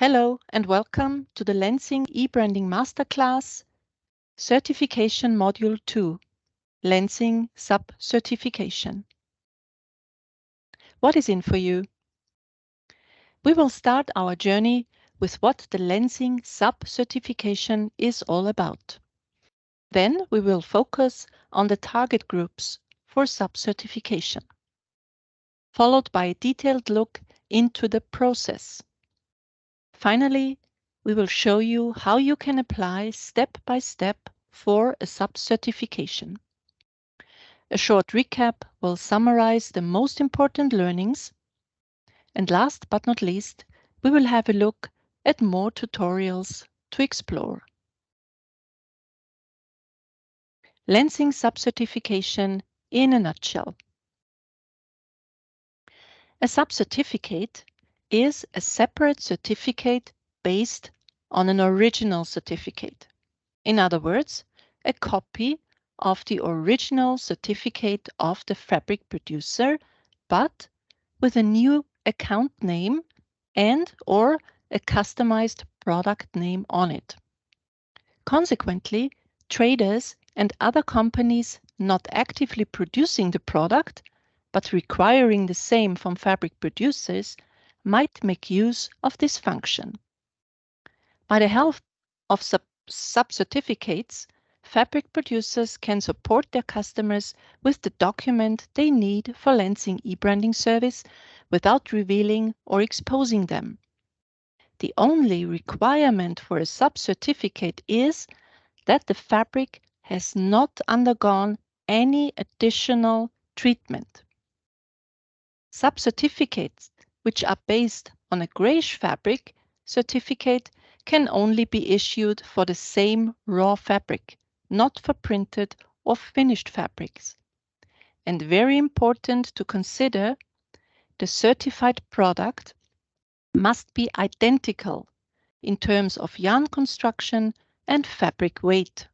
Hello and welcome to the Lenzing eBranding Masterclass Certification Module 2, Lenzing Sub-Certification. What is in for you? We will start our journey with what the Lenzing Sub-Certification is all about. Then we will focus on the target groups for sub-certification, followed by a detailed look into the process. Finally, we will show you how you can apply step by step for a sub-certification. A short recap will summarize the most important learnings. And last but not least, we will have a look at more tutorials to explore. Lenzing Sub-Certification in a nutshell. A sub-certificate is a separate certificate based on an original certificate. In other words, a copy of the original certificate of the fabric producer, but with a new account name and/or a customized product name on it. Consequently, traders and other companies not actively producing the product, but requiring the same from fabric producers, might make use of this function. By the help of sub-certificates, fabric producers can support their customers with the document they need for Lenzing eBranding service without revealing or exposing them. The only requirement for a sub-certificate is that the fabric has not undergone any additional treatment. Sub-certificates which are based on a grayish fabric certificate can only be issued for the same raw fabric, not for printed or finished fabrics. And very important to consider, the certified product must be identical in terms of yarn construction and fabric weight.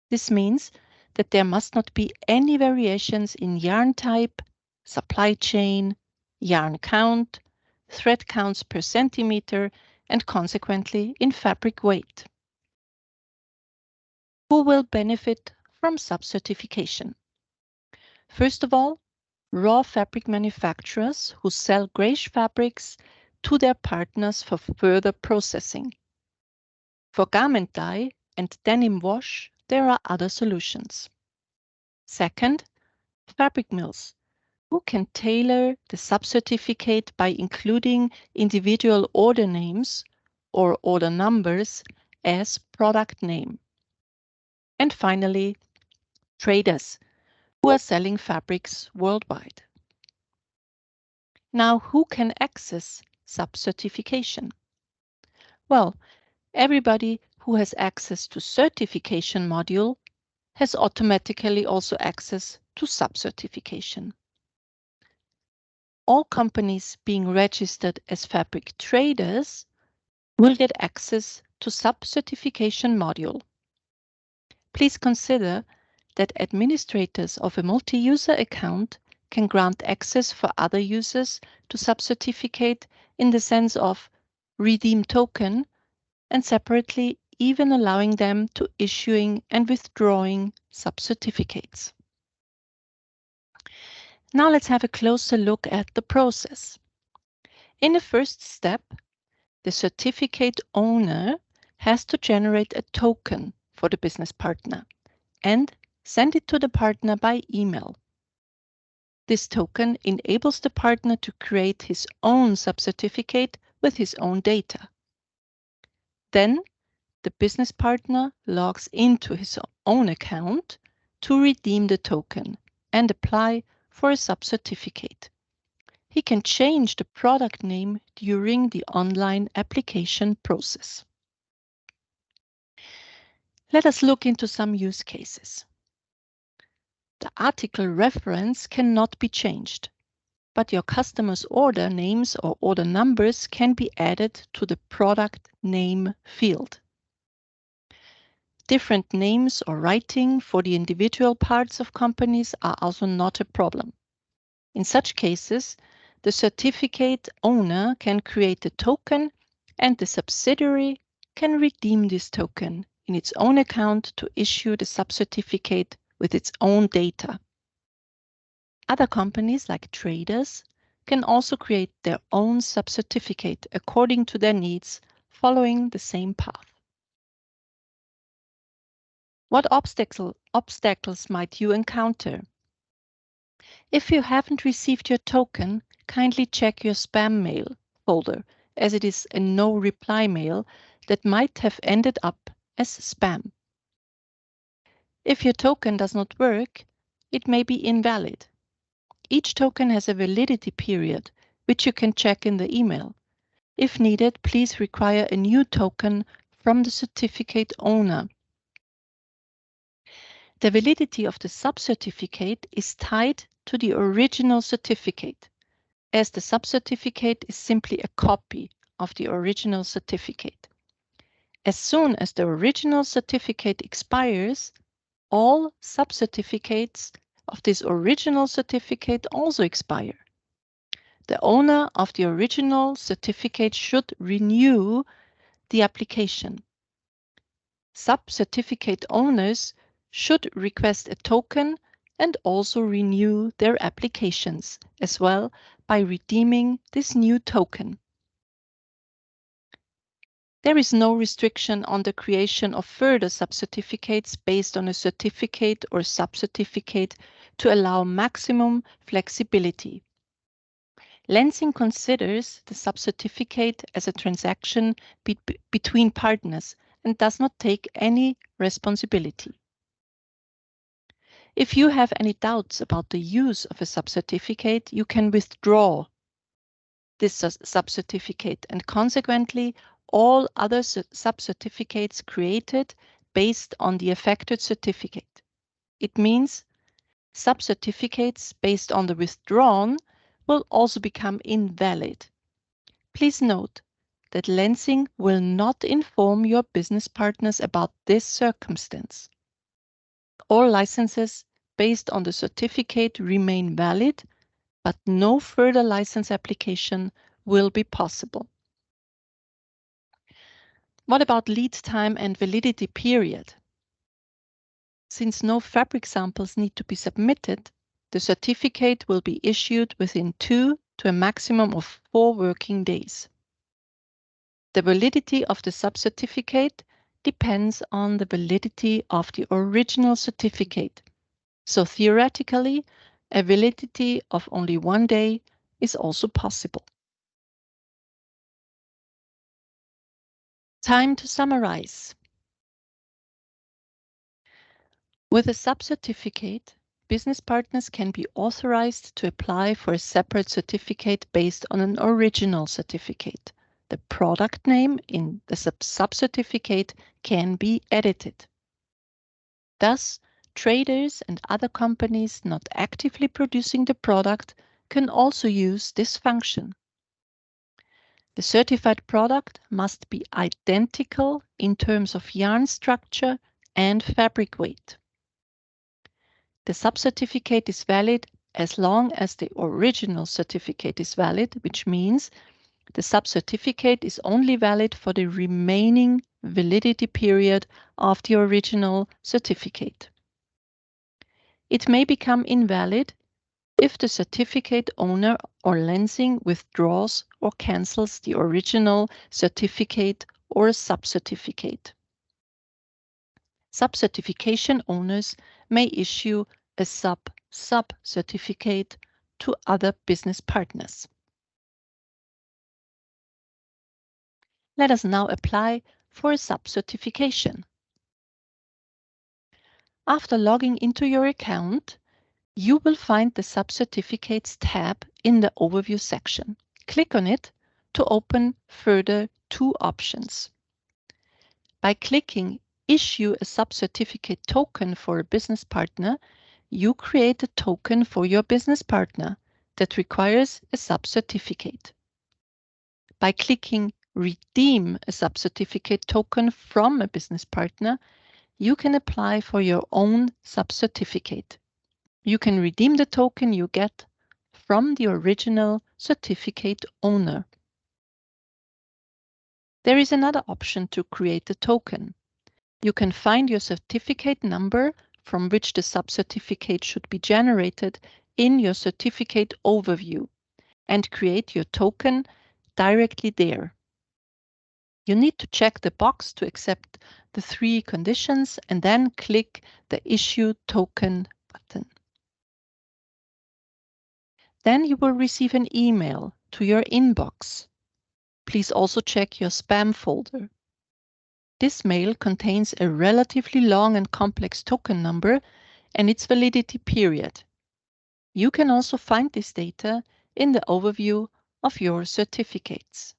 This means that there must not be any variations in yarn type, supply chain, yarn count, thread counts per centimeter, and consequently in fabric weight. Who will benefit from sub-certification? First of all, raw fabric manufacturers who sell grayish fabrics to their partners for further processing. For garment dye and denim wash, there are other solutions. Second, fabric mills who can tailor the sub-certificate by including individual order names or order numbers as product name. And finally, traders who are selling fabrics worldwide. Now, who can access sub-certification? Well, everybody who has access to certification module has automatically also access to sub-certification. All companies being registered as fabric traders will get access to sub-certification module. Please consider that administrators of a multi-user account can grant access for other users to sub-certificate in the sense of redeem token, and separately even allowing them to issuing and withdrawing sub-certificates. Now let's have a closer look at the process. In the first step, the certificate owner has to generate a token for the business partner and send it to the partner by email. This token enables the partner to create his own sub-certificate with his own data. Then the business partner logs into his own account to redeem the token and apply for a sub-certificate. He can change the product name during the online application process. Let us look into some use cases. The article reference cannot be changed, but your customer's order names or order numbers can be added to the product name field. Different names or writing for the individual parts of companies are also not a problem. In such cases, the certificate owner can create a token and the subsidiary can redeem this token in its own account to issue the sub-certificate with its own data. Other companies, like traders, can also create their own sub-certificate according to their needs, following the same path. What obstacles might you encounter? If you haven't received your token, kindly check your spam mail folder, as it is a no-reply mail that might have ended up as spam. If your token does not work, it may be invalid. Each token has a validity period, which you can check in the email. If needed, please require a new token from the certificate owner. The validity of the sub-certificate is tied to the original certificate, as the sub-certificate is simply a copy of the original certificate. As soon as the original certificate expires, all sub-certificates of this original certificate also expire. The owner of the original certificate should renew the application. Sub-certificate owners should request a token and also renew their applications as well by redeeming this new token. There is no restriction on the creation of further sub-certificates based on a certificate or sub-certificate to allow maximum flexibility. Lenzing considers the sub-certificate as a transaction between partners and does not take any responsibility. If you have any doubts about the use of a sub-certificate, you can withdraw this sub-certificate and consequently all other sub-certificates created based on the affected certificate. It means sub-certificates based on the withdrawn will also become invalid. Please note that Lenzing will not inform your business partners about this circumstance. All licenses based on the certificate remain valid, but no further license application will be possible. What about lead time and validity period? Since no fabric samples need to be submitted, the certificate will be issued within 2 to a maximum of 4 working days. The validity of the sub-certificate depends on the validity of the original certificate. So theoretically, a validity of only 1 day is also possible. Time to summarize. With a sub-certificate, business partners can be authorized to apply for a separate certificate based on an original certificate. The product name in the sub-certificate can be edited. Thus, traders and other companies not actively producing the product can also use this function. The certified product must be identical in terms of yarn structure and fabric weight. The sub-certificate is valid as long as the original certificate is valid, which means the sub-certificate is only valid for the remaining validity period of the original certificate. It may become invalid if the certificate owner or Lenzing withdraws or cancels the original certificate or sub-certificate. Sub-certification owners may issue a sub-certificate to other business partners. Let us now apply for a sub-certification. After logging into your account, you will find the Sub-Certificates tab in the Overview section. Click on it to open further 2 options. By clicking Issue a Sub-Certificate token for a business partner, you create a token for your business partner that requires a sub-certificate. By clicking Redeem a sub-certificate token from a business partner, you can apply for your own sub-certificate. You can redeem the token you get from the original certificate owner. There is another option to create a token. You can find your certificate number from which the sub-certificate should be generated in your certificate overview and create your token directly there. You need to check the box to accept the 3 conditions and then click the Issue Token button. Then you will receive an email to your inbox. Please also check your spam folder. This mail contains a relatively long and complex token number and its validity period. You can also find this data in the overview of your certificates.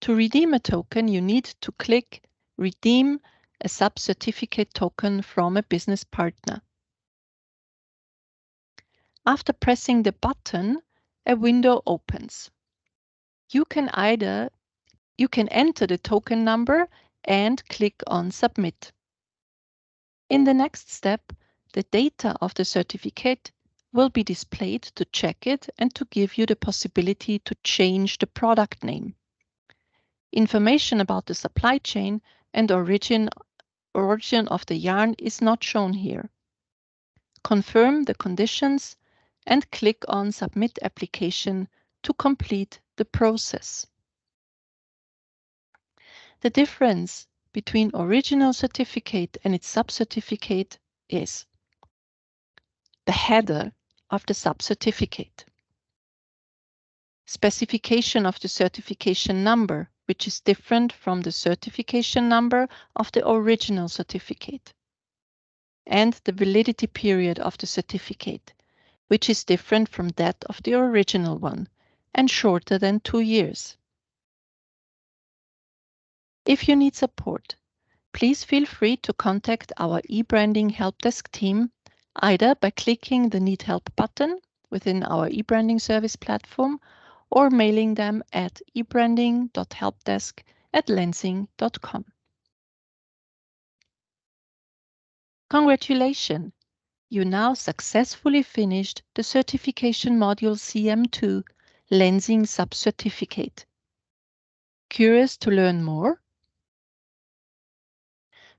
To redeem a token, you need to click Redeem a sub-certificate token from a business partner. After pressing the button, a window opens. You can enter the token number and click on Submit. In the next step, the data of the certificate will be displayed to check it and to give you the possibility to change the product name. Information about the supply chain and origin of the yarn is not shown here. Confirm the conditions and click on Submit Application to complete the process. The difference between original certificate and its sub-certificate is the header of the sub-certificate, specification of the certification number, which is different from the certification number of the original certificate, and the validity period of the certificate, which is different from that of the original one and shorter than 2 years. If you need support, please feel free to contact our eBranding Help Desk team either by clicking the Need Help button within our eBranding service platform or mailing them at ebranding.helpdesk@lenzing.com. Congratulations! You now successfully finished the certification module CM2 Lenzing Sub-Certificate. Curious to learn more?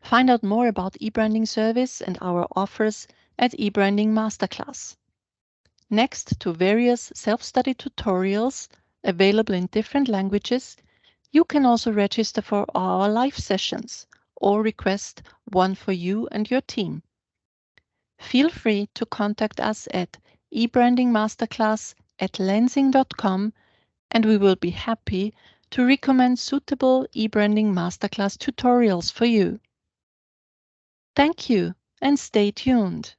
Find out more about eBranding service and our offers at eBranding Masterclass. Next to various self-study tutorials available in different languages, you can also register for our live sessions or request one for you and your team. Feel free to contact us at ebrandingmasterclass@lenzing.com and we will be happy to recommend suitable eBranding Masterclass tutorials for you. Thank you and stay tuned.